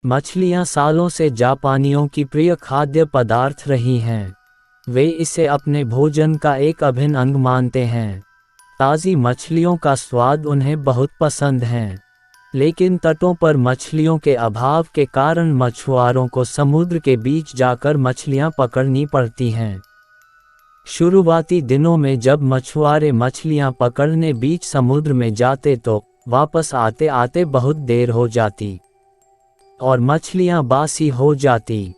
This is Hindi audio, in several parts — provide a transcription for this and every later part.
मछलियाँ सालों से जापानियों की प्रिय खाद्य पदार्थ रही हैं। वे इसे अपने भोजन का एक अभिन्न अंग मानते हैं। ताज़ी मछलियों का स्वाद उन्हें बहुत पसंद है, लेकिन तटों पर मछलियों के अभाव के कारण मछुआरों को समुद्र के बीच जाकर मछलियाँ पकड़नी पड़ती हैं। शुरुआती दिनों में जब मछुआरे मछलियाँ पकड़ने बीच समुद्र में जाते तो वापस आते आते बहुत देर हो जाती और मछलियाँ बासी हो जाती।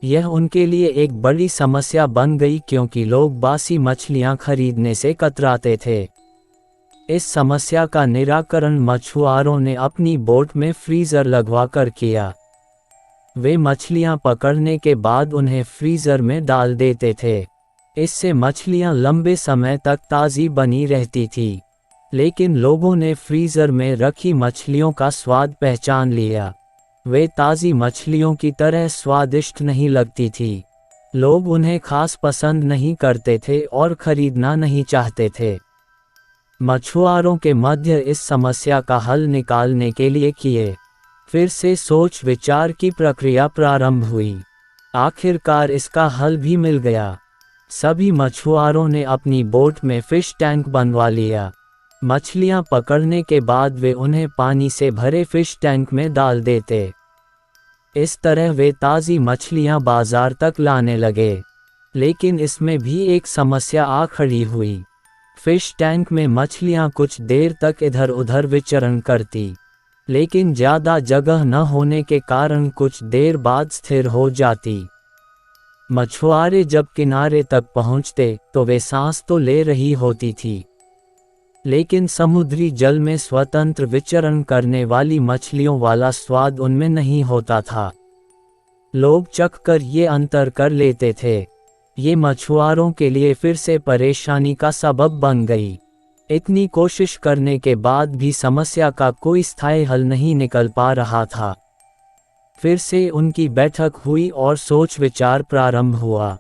यह उनके लिए एक बड़ी समस्या बन गई क्योंकि लोग बासी मछलियाँ खरीदने से कतराते थे। इस समस्या का निराकरण मछुआरों ने अपनी बोट में फ्रीज़र लगवाकर किया। वे मछलियाँ पकड़ने के बाद उन्हें फ्रीज़र में डाल देते थे। इससे मछलियाँ लंबे समय तक ताज़ी बनी रहती थी। लेकिन लोगों ने फ्रीज़र में रखी मछलियों का स्वाद पहचान लिया। वे ताज़ी मछलियों की तरह स्वादिष्ट नहीं लगती थी। लोग उन्हें खास पसंद नहीं करते थे और खरीदना नहीं चाहते थे। मछुआरों के मध्य इस समस्या का हल निकालने के लिए फिर से सोच विचार की प्रक्रिया प्रारंभ हुई। आखिरकार इसका हल भी मिल गया। सभी मछुआरों ने अपनी बोट में फिश टैंक बनवा लिया। मछलियां पकड़ने के बाद वे उन्हें पानी से भरे फिश टैंक में डाल देते। इस तरह वे ताज़ी मछलियां बाजार तक लाने लगे। लेकिन इसमें भी एक समस्या आ खड़ी हुई। फिश टैंक में मछलियां कुछ देर तक इधर उधर विचरण करती, लेकिन ज़्यादा जगह न होने के कारण कुछ देर बाद स्थिर हो जाती। मछुआरे जब किनारे तक पहुंचते तो वे सांस तो ले रही होती थी, लेकिन समुद्री जल में स्वतंत्र विचरण करने वाली मछलियों वाला स्वाद उनमें नहीं होता था। लोग चखकर ये अंतर कर लेते थे। ये मछुआरों के लिए फिर से परेशानी का सबब बन गई। इतनी कोशिश करने के बाद भी समस्या का कोई स्थायी हल नहीं निकल पा रहा था। फिर से उनकी बैठक हुई और सोच विचार प्रारंभ हुआ।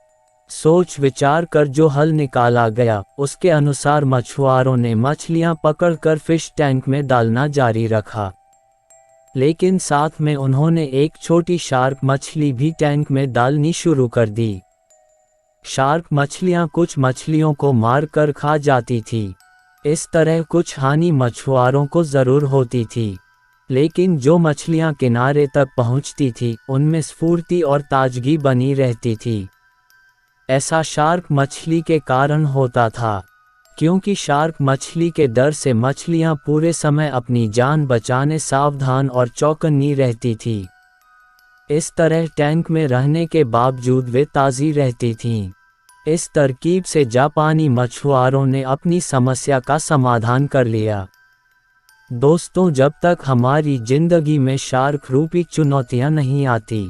सोच विचार कर जो हल निकाला गया उसके अनुसार मछुआरों ने मछलियां पकड़कर फिश टैंक में डालना जारी रखा, लेकिन साथ में उन्होंने एक छोटी शार्क मछली भी टैंक में डालनी शुरू कर दी। शार्क मछलियां कुछ मछलियों को मारकर खा जाती थी। इस तरह कुछ हानि मछुआरों को ज़रूर होती थी, लेकिन जो मछलियां किनारे तक पहुंचती थी उनमें स्फूर्ति और ताजगी बनी रहती थी। ऐसा शार्क मछली के कारण होता था, क्योंकि शार्क मछली के डर से मछलियां पूरे समय अपनी जान बचाने सावधान और चौकन्नी रहती थी। इस तरह टैंक में रहने के बावजूद वे ताज़ी रहती थीं। इस तरकीब से जापानी मछुआरों ने अपनी समस्या का समाधान कर लिया। दोस्तों, जब तक हमारी जिंदगी में शार्क रूपी चुनौतियां नहीं आती,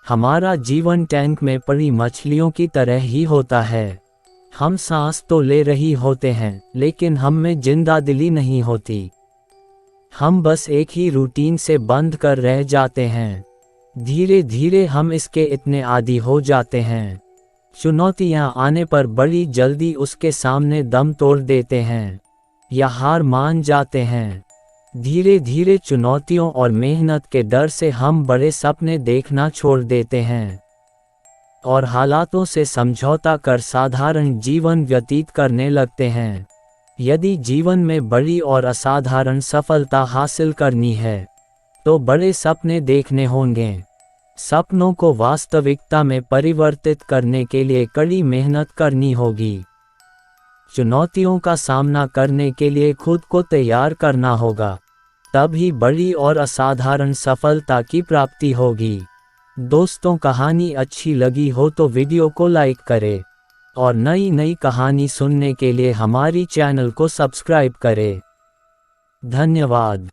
हमारा जीवन टैंक में पड़ी मछलियों की तरह ही होता है। हम सांस तो ले रही होते हैं, लेकिन हम में जिंदा दिली नहीं होती। हम बस एक ही रूटीन से बंध कर रह जाते हैं। धीरे धीरे हम इसके इतने आदी हो जाते हैं। चुनौतियां आने पर बड़ी जल्दी उसके सामने दम तोड़ देते हैं या हार मान जाते हैं। धीरे धीरे चुनौतियों और मेहनत के डर से हम बड़े सपने देखना छोड़ देते हैं और हालातों से समझौता कर साधारण जीवन व्यतीत करने लगते हैं। यदि जीवन में बड़ी और असाधारण सफलता हासिल करनी है तो बड़े सपने देखने होंगे। सपनों को वास्तविकता में परिवर्तित करने के लिए कड़ी मेहनत करनी होगी। चुनौतियों का सामना करने के लिए खुद को तैयार करना होगा, तभी बड़ी और असाधारण सफलता की प्राप्ति होगी। दोस्तों, कहानी अच्छी लगी हो तो वीडियो को लाइक करें और नई नई कहानी सुनने के लिए हमारी चैनल को सब्सक्राइब करें। धन्यवाद।